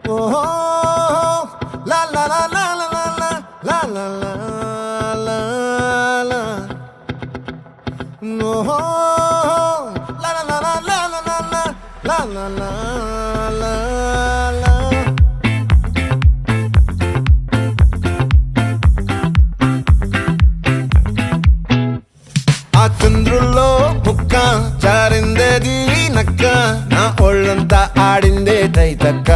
ఓహో లా లా లా లా లా లా లా లా లా లా ఓహో లా లా లా లా లా లా లా లా లా లా లా ఆ చంద్రుల్లో ముక్క జారిందేది నక్క నా ఒళ్ళంతా ఆడిందే తైతక్క